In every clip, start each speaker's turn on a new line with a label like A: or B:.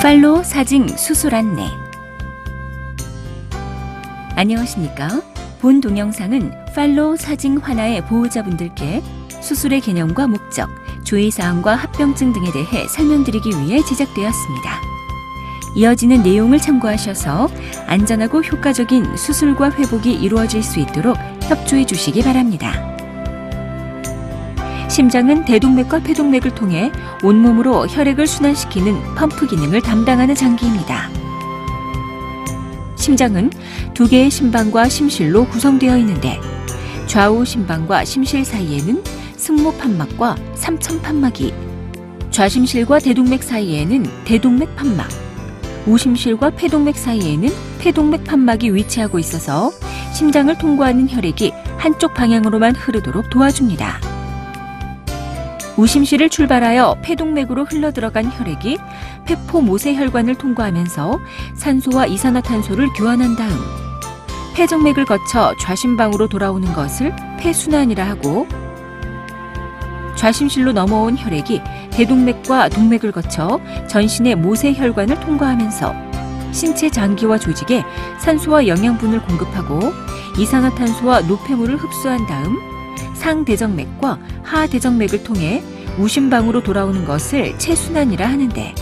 A: 팔로 사징 수술 안내. 안녕하십니까? 본 동영상은 팔로 사징 환아의 보호자분들께 수술의 개념과 목적, 주의사항과 합병증 등에 대해 설명드리기 위해 제작되었습니다. 이어지는 내용을 참고하셔서 안전하고 효과적인 수술과 회복이 이루어질 수 있도록 협조해 주시기 바랍니다. 심장은 대동맥과 폐동맥을 통해 온몸으로 혈액을 순환시키는 펌프 기능을 담당하는 장기입니다. 심장은 두 개의 심방과 심실로 구성되어 있는데 좌우 심방과 심실 사이에는 승모판막과 삼천판막이, 좌심실과 대동맥 사이에는 대동맥 판막, 우심실과 폐동맥 사이에는 폐동맥 판막이 위치하고 있어서 심장을 통과하는 혈액이 한쪽 방향으로만 흐르도록 도와줍니다. 우심실을 출발하여 폐동맥으로 흘러들어간 혈액이 폐포 모세혈관을 통과하면서 산소와 이산화탄소를 교환한 다음 폐정맥을 거쳐 좌심방으로 돌아오는 것을 폐순환이라 하고, 좌심실로 넘어온 혈액이 대동맥과 동맥을 거쳐 전신의 모세혈관을 통과하면서 신체 장기와 조직에 산소와 영양분을 공급하고 이산화탄소와 노폐물을 흡수한 다음 상대정맥과 하대정맥을 통해 우심방으로 돌아오는 것을 체순환이라 하는데,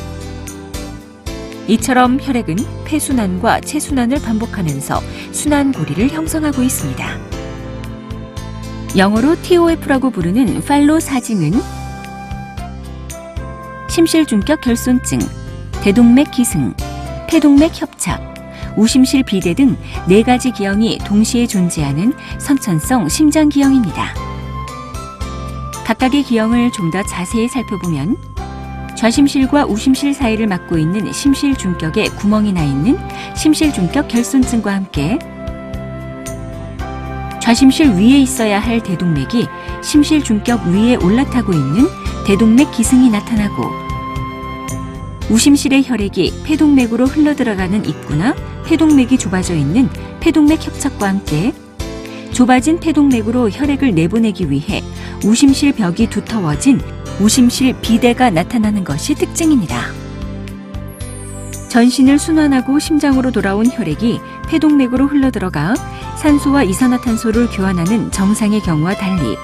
A: 이처럼 혈액은 폐순환과 체순환을 반복하면서 순환고리를 형성하고 있습니다. 영어로 TOF라고 부르는 팔로 사징은 심실중격 결손증, 대동맥 기승, 폐동맥 협착, 우심실 비대 등 4가지 기형이 동시에 존재하는 선천성 심장기형입니다. 각각의 기형을 좀 더 자세히 살펴보면 좌심실과 우심실 사이를 막고 있는 심실중격에 구멍이 나 있는 심실중격 결손증과 함께 좌심실 위에 있어야 할 대동맥이 심실중격 위에 올라타고 있는 대동맥 기승이 나타나고, 우심실의 혈액이 폐동맥으로 흘러들어가는 입구나 폐동맥이 좁아져 있는 폐동맥 협착과 함께 좁아진 폐동맥으로 혈액을 내보내기 위해 우심실 벽이 두터워진 우심실 비대가 나타나는 것이 특징입니다. 전신을 순환하고 심장으로 돌아온 혈액이 폐동맥으로 흘러들어가 산소와 이산화탄소를 교환하는 정상의 경우와 달리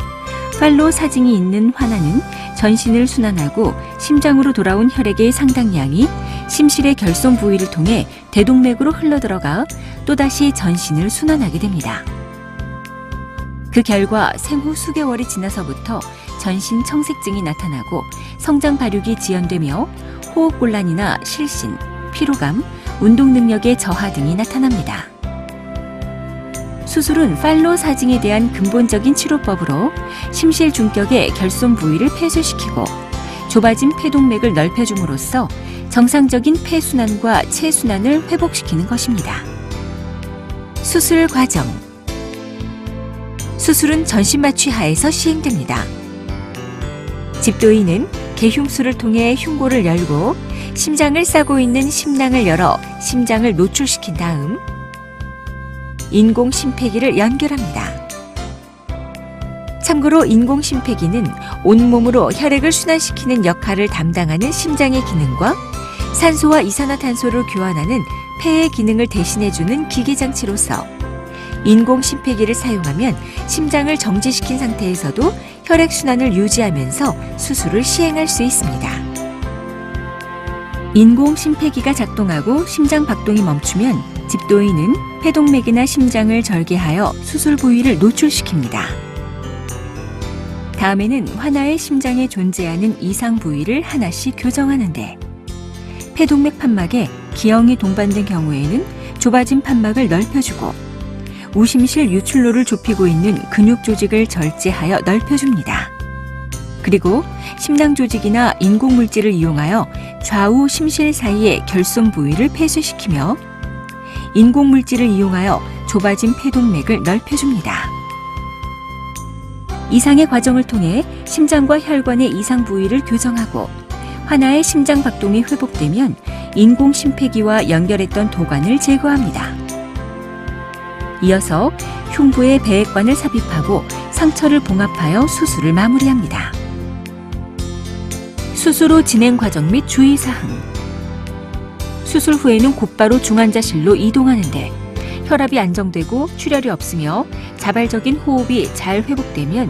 A: 팔로 사징이 있는 환아는 전신을 순환하고 심장으로 돌아온 혈액의 상당량이 심실의 결손 부위를 통해 대동맥으로 흘러들어가 또다시 전신을 순환하게 됩니다. 그 결과 생후 수개월이 지나서부터 전신 청색증이 나타나고 성장 발육이 지연되며 호흡곤란이나 실신, 피로감, 운동 능력의 저하 등이 나타납니다. 수술은 팔로 사징에 대한 근본적인 치료법으로 심실중격의 결손 부위를 폐쇄시키고 좁아진 폐동맥을 넓혀줌으로써 정상적인 폐순환과 체순환을 회복시키는 것입니다. 수술 과정. 수술은 전신마취 하에서 시행됩니다. 집도인은 개흉수를 통해 흉골을 열고 심장을 싸고 있는 심낭을 열어 심장을 노출시킨 다음 인공심폐기를 연결합니다. 참고로 인공심폐기는 온몸으로 혈액을 순환시키는 역할을 담당하는 심장의 기능과 산소와 이산화탄소를 교환하는 폐의 기능을 대신해주는 기계장치로서 인공심폐기를 사용하면 심장을 정지시킨 상태에서도 혈액순환을 유지하면서 수술을 시행할 수 있습니다. 인공심폐기가 작동하고 심장 박동이 멈추면 집도인은 폐동맥이나 심장을 절개하여 수술 부위를 노출시킵니다. 다음에는 환아의 심장에 존재하는 이상 부위를 하나씩 교정하는데, 폐동맥 판막에 기형이 동반된 경우에는 좁아진 판막을 넓혀주고 우심실 유출로를 좁히고 있는 근육 조직을 절제하여 넓혀줍니다. 그리고 심낭 조직이나 인공물질을 이용하여 좌우 심실 사이의 결손 부위를 폐쇄시키며 인공물질을 이용하여 좁아진 폐동맥을 넓혀줍니다. 이상의 과정을 통해 심장과 혈관의 이상 부위를 교정하고 환아의 심장 박동이 회복되면 인공심폐기와 연결했던 도관을 제거합니다. 이어서 흉부에 배액관을 삽입하고 상처를 봉합하여 수술을 마무리합니다. 수술 후 진행 과정 및 주의사항. 수술 후에는 곧바로 중환자실로 이동하는데 혈압이 안정되고 출혈이 없으며 자발적인 호흡이 잘 회복되면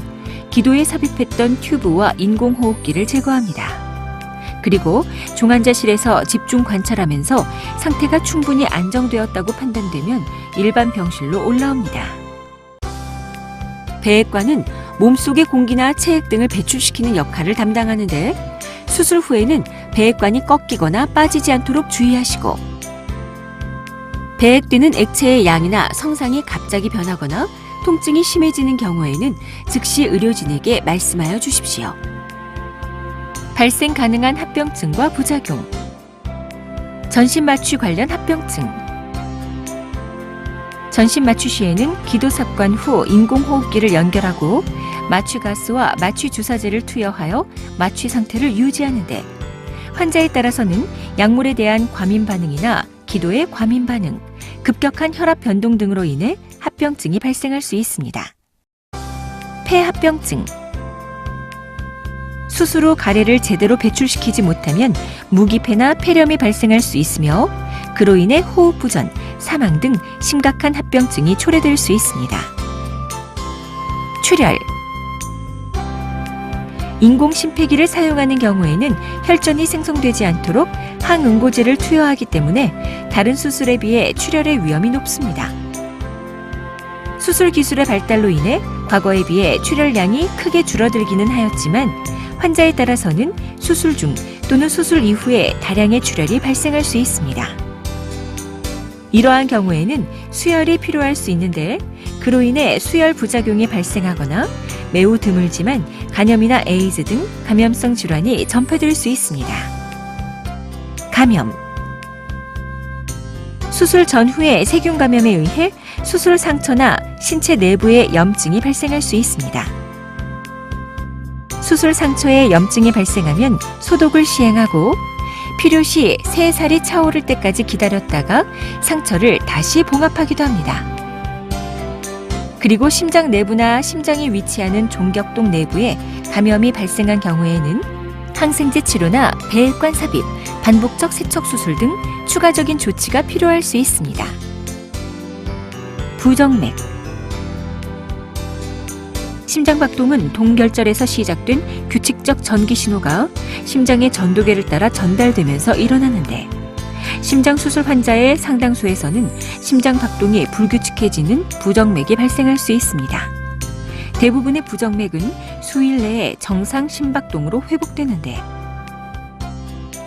A: 기도에 삽입했던 튜브와 인공호흡기를 제거합니다. 그리고 중환자실에서 집중 관찰하면서 상태가 충분히 안정되었다고 판단되면 일반 병실로 올라옵니다. 배액관은 몸속의 공기나 체액 등을 배출시키는 역할을 담당하는데 수술 후에는 배액관이 꺾이거나 빠지지 않도록 주의하시고 배액되는 액체의 양이나 성상이 갑자기 변하거나 통증이 심해지는 경우에는 즉시 의료진에게 말씀하여 주십시오. 발생 가능한 합병증과 부작용, 전신마취 관련 합병증. 전신마취 시에는 기도삽관 후 인공호흡기를 연결하고 마취가스와 마취주사제를 투여하여 마취 상태를 유지하는데 환자에 따라서는 약물에 대한 과민 반응이나 기도의 과민 반응, 급격한 혈압 변동 등으로 인해 합병증이 발생할 수 있습니다. 폐합병증. 수술 후 가래를 제대로 배출시키지 못하면 무기폐나 폐렴이 발생할 수 있으며 그로 인해 호흡부전, 사망 등 심각한 합병증이 초래될 수 있습니다. 출혈. 인공심폐기를 사용하는 경우에는 혈전이 생성되지 않도록 항응고제를 투여하기 때문에 다른 수술에 비해 출혈의 위험이 높습니다. 수술 기술의 발달로 인해 과거에 비해 출혈량이 크게 줄어들기는 하였지만 환자에 따라서는 수술 중 또는 수술 이후에 다량의 출혈이 발생할 수 있습니다. 이러한 경우에는 수혈이 필요할 수 있는데 그로 인해 수혈 부작용이 발생하거나 매우 드물지만 간염이나 에이즈 등 감염성 질환이 전파될 수 있습니다. 감염. 수술 전후의 세균 감염에 의해 수술 상처나 신체 내부에 염증이 발생할 수 있습니다. 수술 상처에 염증이 발생하면 소독을 시행하고 필요시 새살이 차오를 때까지 기다렸다가 상처를 다시 봉합하기도 합니다. 그리고 심장 내부나 심장이 위치하는 종격동 내부에 감염이 발생한 경우에는 항생제 치료나 배액관 삽입, 반복적 세척 수술 등 추가적인 조치가 필요할 수 있습니다. 부정맥. 심장박동은 동결절에서 시작된 규칙적 전기 신호가 심장의 전도계를 따라 전달되면서 일어나는데 심장 수술 환자의 상당수에서는 심장 박동이 불규칙해지는 부정맥이 발생할 수 있습니다. 대부분의 부정맥은 수일 내에 정상 심박동으로 회복되는데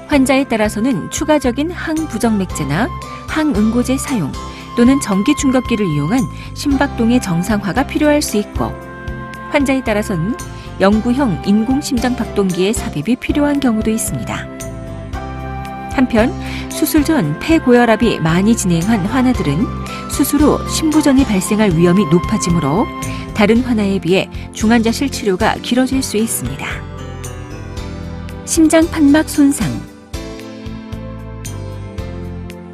A: 환자에 따라서는 추가적인 항부정맥제나 항응고제 사용 또는 전기 충격기를 이용한 심박동의 정상화가 필요할 수 있고 환자에 따라서는 영구형 인공심장박동기의 삽입이 필요한 경우도 있습니다. 한편 수술 전 폐고혈압이 많이 진행한 환아들은 수술 후 심부전이 발생할 위험이 높아지므로 다른 환아에 비해 중환자실 치료가 길어질 수 있습니다. 심장 판막 손상.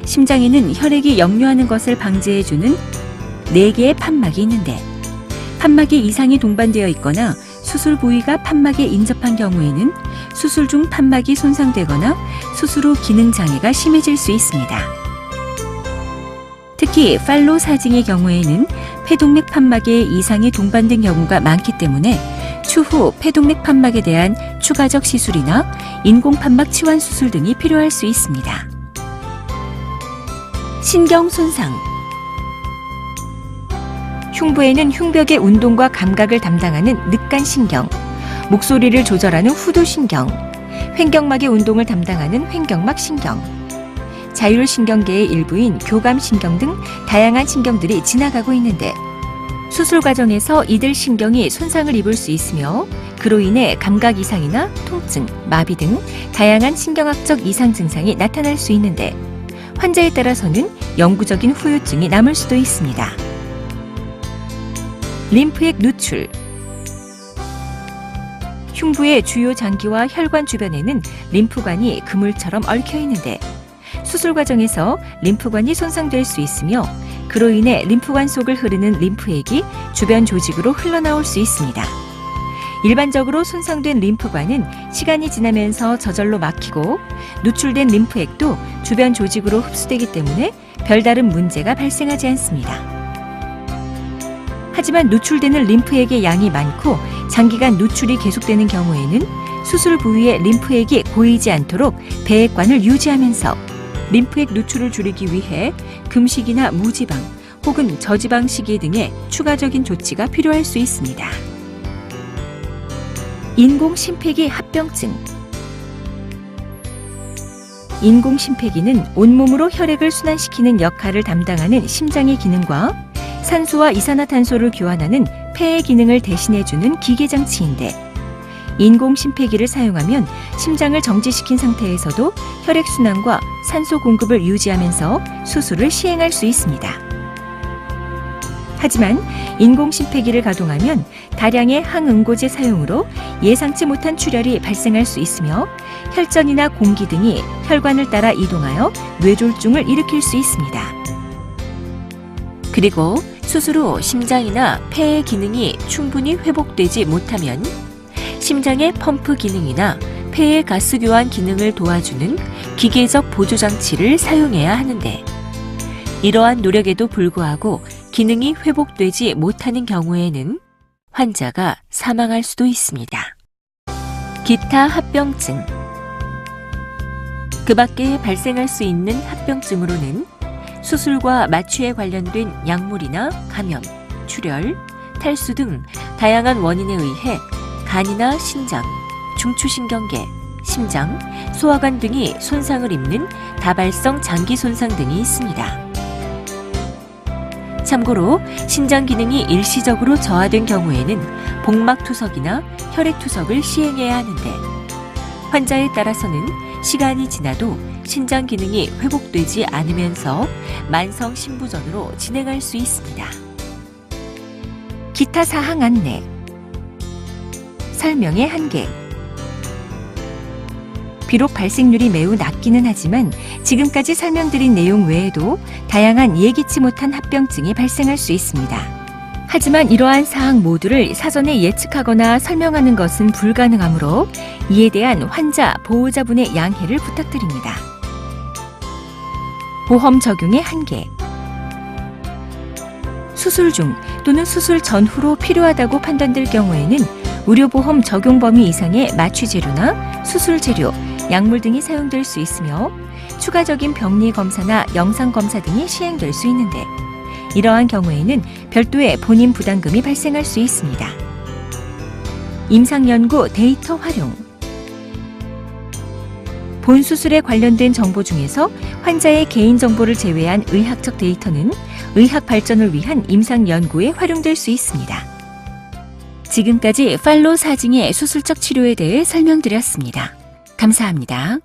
A: 심장에는 혈액이 역류하는 것을 방지해주는 4개의 판막이 있는데 판막에 이상이 동반되어 있거나 수술 부위가 판막에 인접한 경우에는 수술 중 판막이 손상되거나 수술 후 기능 장애가 심해질 수 있습니다. 특히 팔로 사징의 경우에는 폐동맥 판막에 이상이 동반된 경우가 많기 때문에 추후 폐동맥 판막에 대한 추가적 시술이나 인공판막 치환 수술 등이 필요할 수 있습니다. 신경 손상. 흉부에는 흉벽의 운동과 감각을 담당하는 늑간신경, 목소리를 조절하는 후두신경, 횡격막의 운동을 담당하는 횡격막 신경, 자율신경계의 일부인 교감신경 등 다양한 신경들이 지나가고 있는데 수술 과정에서 이들 신경이 손상을 입을 수 있으며 그로 인해 감각 이상이나 통증, 마비 등 다양한 신경학적 이상 증상이 나타날 수 있는데 환자에 따라서는 영구적인 후유증이 남을 수도 있습니다. 림프액 누출. 흉부의 주요 장기와 혈관 주변에는 림프관이 그물처럼 얽혀 있는데 수술 과정에서 림프관이 손상될 수 있으며 그로 인해 림프관 속을 흐르는 림프액이 주변 조직으로 흘러나올 수 있습니다. 일반적으로 손상된 림프관은 시간이 지나면서 저절로 막히고 누출된 림프액도 주변 조직으로 흡수되기 때문에 별다른 문제가 발생하지 않습니다. 하지만 누출되는 림프액의 양이 많고 장기간 누출이 계속되는 경우에는 수술 부위에 림프액이 고이지 않도록 배액관을 유지하면서 림프액 누출을 줄이기 위해 금식이나 무지방 혹은 저지방 식이 등의 추가적인 조치가 필요할 수 있습니다. 인공심폐기 합병증. 인공심폐기는 온몸으로 혈액을 순환시키는 역할을 담당하는 심장의 기능과 산소와 이산화탄소를 교환하는 폐의 기능을 대신해주는 기계장치인데, 인공심폐기를 사용하면 심장을 정지시킨 상태에서도 혈액순환과 산소 공급을 유지하면서 수술을 시행할 수 있습니다. 하지만 인공심폐기를 가동하면 다량의 항응고제 사용으로 예상치 못한 출혈이 발생할 수 있으며 혈전이나 공기 등이 혈관을 따라 이동하여 뇌졸중을 일으킬 수 있습니다. 그리고 수술 후 심장이나 폐의 기능이 충분히 회복되지 못하면 심장의 펌프 기능이나 폐의 가스 교환 기능을 도와주는 기계적 보조 장치를 사용해야 하는데, 이러한 노력에도 불구하고 기능이 회복되지 못하는 경우에는 환자가 사망할 수도 있습니다. 기타 합병증. 그 밖에 발생할 수 있는 합병증으로는 수술과 마취에 관련된 약물이나 감염, 출혈, 탈수 등 다양한 원인에 의해 간이나 신장, 중추신경계, 심장, 소화관 등이 손상을 입는 다발성 장기 손상 등이 있습니다. 참고로 신장 기능이 일시적으로 저하된 경우에는 복막투석이나 혈액투석을 시행해야 하는데, 환자에 따라서는 시간이 지나도 신장 기능이 회복되지 않으면서 만성 신부전으로 진행할 수 있습니다. 기타 사항 안내. 설명의 한계. 비록 발생률이 매우 낮기는 하지만 지금까지 설명드린 내용 외에도 다양한 예기치 못한 합병증이 발생할 수 있습니다. 하지만 이러한 사항 모두를 사전에 예측하거나 설명하는 것은 불가능하므로 이에 대한 환자, 보호자분의 양해를 부탁드립니다. 보험 적용의 한계. 수술 중 또는 수술 전후로 필요하다고 판단될 경우에는 의료보험 적용 범위 이상의 마취 재료나 수술 재료, 약물 등이 사용될 수 있으며 추가적인 병리 검사나 영상 검사 등이 시행될 수 있는데, 이러한 경우에는 별도의 본인 부담금이 발생할 수 있습니다. 임상연구 데이터 활용. 본 수술에 관련된 정보 중에서 환자의 개인정보를 제외한 의학적 데이터는 의학 발전을 위한 임상연구에 활용될 수 있습니다. 지금까지 팔로 사징의 수술적 치료에 대해 설명드렸습니다. 감사합니다.